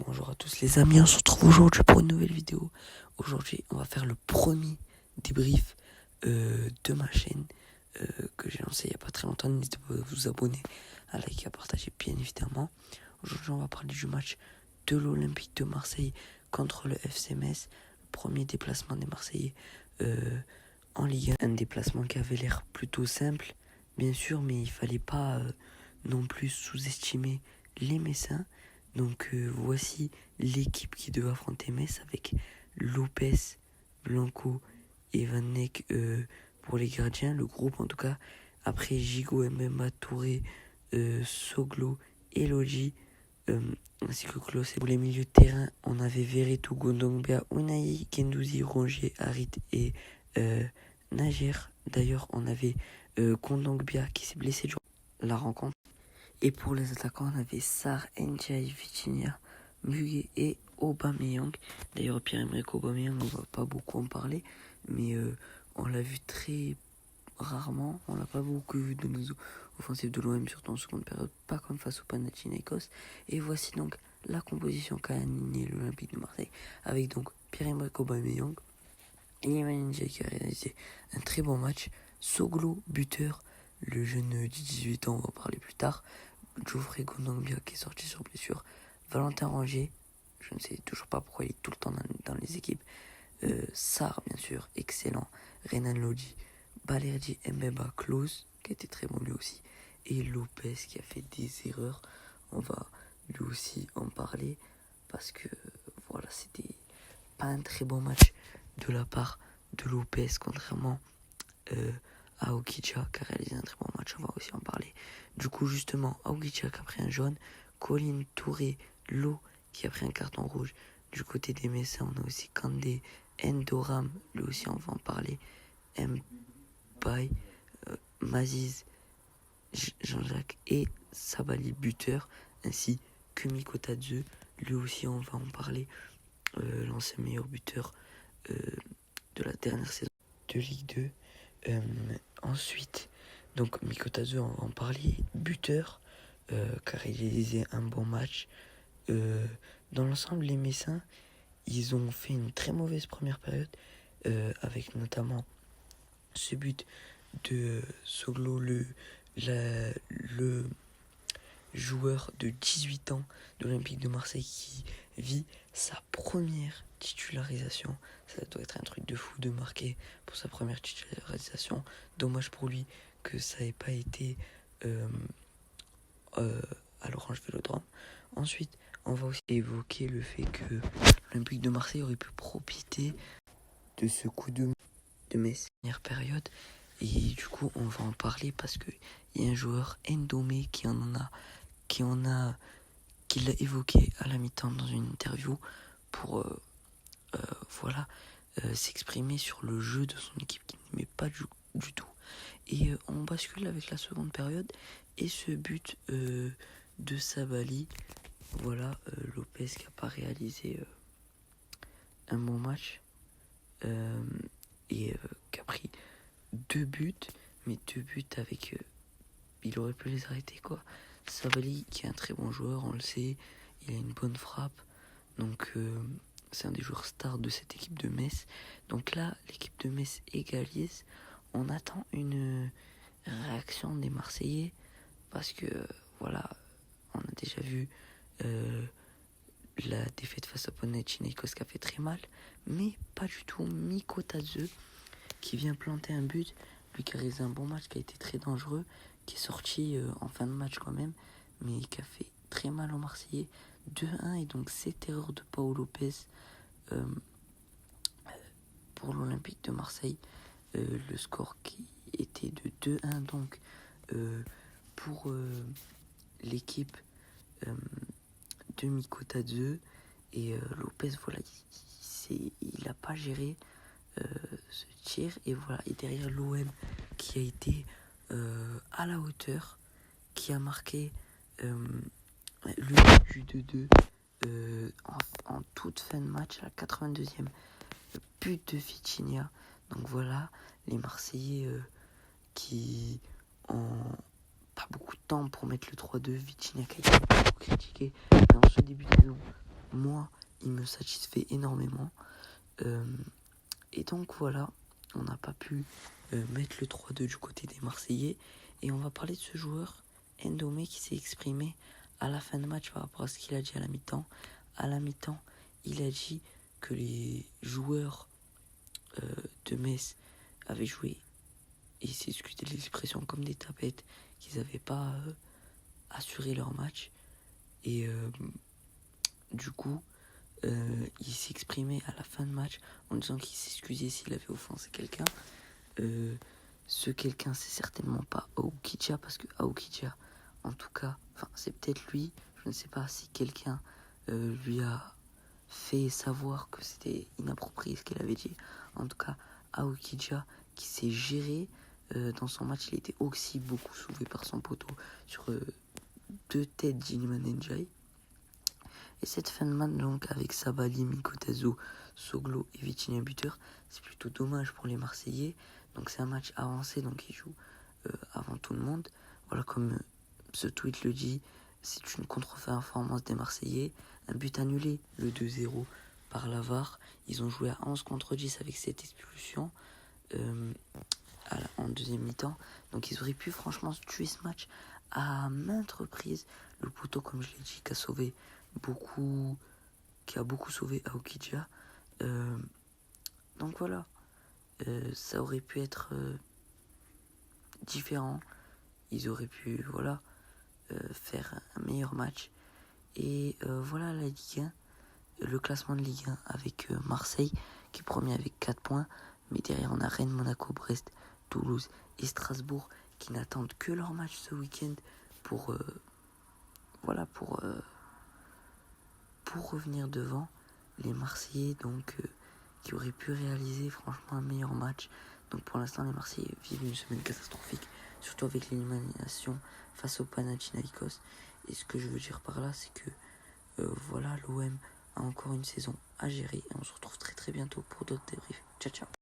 Bonjour à tous les amis, on se retrouve aujourd'hui pour une nouvelle vidéo. Aujourd'hui, on va faire le premier débrief de ma chaîne que j'ai lancé il n'y a pas très longtemps. N'hésitez pas à vous abonner, à liker, à partager bien évidemment. Aujourd'hui, on va parler du match de l'Olympique de Marseille contre le FC Metz. Le premier déplacement des Marseillais en Ligue 1. Un déplacement qui avait l'air plutôt simple, bien sûr, mais il fallait pas non plus sous-estimer les Messins. Donc voici l'équipe qui devait affronter Metz avec Lopez, Blanco et Van Neck pour les gardiens. Le groupe en tout cas. Après Gigot, Mbemba, Touré, Soglo, Elogi, ainsi que Klose. Pour les milieux de terrain, on avait Veretout, Gondongbia, Unai, Guendouzi, Rongier, Harit et Nager. D'ailleurs, on avait Gondongbia qui s'est blessé durant la rencontre. Et pour les attaquants, on avait Sarr, Ndiaye, Vitinha, Muguet et Aubameyang. D'ailleurs, Pierre-Emerick Aubameyang, on va pas beaucoup en parler, mais on l'a vu très rarement. On l'a pas beaucoup vu de nos offensives de l'OM, surtout en seconde période, pas comme face au Panathinaikos. Et voici donc la composition qu'a aligné l'Olympique de Marseille, avec donc Pierre-Emerick Aubameyang, Iliman Ndiaye qui a réalisé un très bon match, Soglo, buteur, le jeune de 18 ans, on va en parler plus tard, Geoffrey Gondongbia qui est sorti sur blessure, Valentin Rongier, je ne sais toujours pas pourquoi il est tout le temps dans les équipes, Sarr bien sûr, excellent, Renan Lodi, Balerdi, Mbemba, Klose qui était très bon lui aussi, et Lopez qui a fait des erreurs. On va lui aussi en parler parce que voilà, c'était pas un très bon match de la part de Lopez, contrairement à Aoukicha qui a réalisé un très bon match. On va aussi en parler. Du coup, justement, Aoukicha qui a pris un jaune, Colin Touré, Lo qui a pris un carton rouge. Du côté des Messins, on a aussi Kandé, Endoram, lui aussi on va en parler, Mbaye, Maziz, Jean-Jacques et Sabali buteur, ainsi que Miko Tadze, lui aussi on va en parler, l'ancien meilleur buteur de la dernière saison de Ligue 2. Ensuite, donc Miko Tadze, on va en parler, buteur, car il réalisait un bon match. Dans l'ensemble, les Messins, ils ont fait une très mauvaise première période, avec notamment ce but de Soglo, le joueur de 18 ans de l'Olympique de Marseille qui vit sa première titularisation. Ça doit être un truc de fou de marquer pour sa première titularisation. Dommage pour lui que ça n'ait pas été à l'Orange Vélodrome. Ensuite, on va aussi évoquer le fait que l'Olympique de Marseille aurait pu profiter de ce coup de Metz première période. Et du coup, on va en parler parce qu'il y a un joueur, Ndomé, qui l'a évoqué à la mi-temps dans une interview pour s'exprimer sur le jeu de son équipe qu'il n'aimait pas du tout. Et on bascule avec la seconde période et ce but de Sabali. Voilà, Lopez qui n'a pas réalisé un bon match et qui a pris 2 buts, mais 2 buts avec... il aurait pu les arrêter quoi. Sabali qui est un très bon joueur, on le sait, il a une bonne frappe, donc c'est un des joueurs stars de cette équipe de Metz. Donc là, l'équipe de Metz égalise, on attend une réaction des Marseillais, parce que voilà, on a déjà vu la défaite face à Panathinaikos qui a fait très mal, mais pas du tout. Miko Tadze qui vient planter un but, lui qui a réalisé un bon match, qui a été très dangereux, qui est sorti en fin de match quand même, mais qui a fait très mal aux Marseillais. 2-1, et donc cette erreur de Pau Lopez pour l'Olympique de Marseille, le score qui était de 2-1 donc pour l'équipe de Miko Tadze. Et Lopez, voilà, il n'a pas géré ce tir, et voilà, et derrière l'OM qui a été à la hauteur, qui a marqué le but de 2 en toute fin de match, à la 82e, but de Vitinha. Donc voilà, les Marseillais qui ont pas beaucoup de temps pour mettre le 3-2. Vitinha qui a été beaucoup critiqué dans ce début de saison moi, il me satisfait énormément. Et donc voilà, on n'a pas pu mettre le 3-2 du côté des Marseillais. Et on va parler de ce joueur, Ndomé, qui s'est exprimé à la fin de match par rapport à ce qu'il a dit à la mi-temps. À la mi-temps, il a dit que les joueurs de Metz avaient joué, et il s'est excusé de l'expression, comme des tapettes, qu'ils n'avaient pas assuré leur match. Et du coup, il s'est exprimé à la fin de match en disant qu'il s'excusait s'il avait offensé quelqu'un. Ce quelqu'un, c'est certainement pas Aoukidja, parce que Aoukidja, en tout cas, c'est peut-être lui, je ne sais pas si quelqu'un lui a fait savoir que c'était inapproprié ce qu'il avait dit. En tout cas, Aoukidja, qui s'est géré dans son match, il était aussi beaucoup sauvé par son poteau sur 2 têtes d'Iliman Ndiaye. Et cette fin de match, donc, avec Sabali, Mikotazo, Soglo et Vitinha buteur, c'est plutôt dommage pour les Marseillais. Donc c'est un match avancé, donc ils jouent avant tout le monde. Voilà, comme ce tweet le dit, c'est une contre-performance des Marseillais. Un but annulé, le 2-0 par la VAR. Ils ont joué à 11 contre 10 avec cette expulsion en deuxième mi-temps. Donc ils auraient pu franchement tuer ce match à maintes reprises. Le poteau, comme je l'ai dit, qui a beaucoup sauvé Aoukidja. Donc voilà, ça aurait pu être différent. Ils auraient pu faire un meilleur match. Et voilà la Ligue 1, le classement de Ligue 1 avec Marseille qui est premier avec 4 points. Mais derrière on a Rennes, Monaco, Brest, Toulouse et Strasbourg qui n'attendent que leur match ce week-end pour revenir devant les Marseillais, donc qui auraient pu réaliser franchement un meilleur match. Donc pour l'instant les Marseillais vivent une semaine catastrophique, surtout avec l'élimination face au Panathinaikos. Et ce que je veux dire par là, c'est que l'OM a encore une saison à gérer et on se retrouve très très bientôt pour d'autres débriefs. Ciao ciao.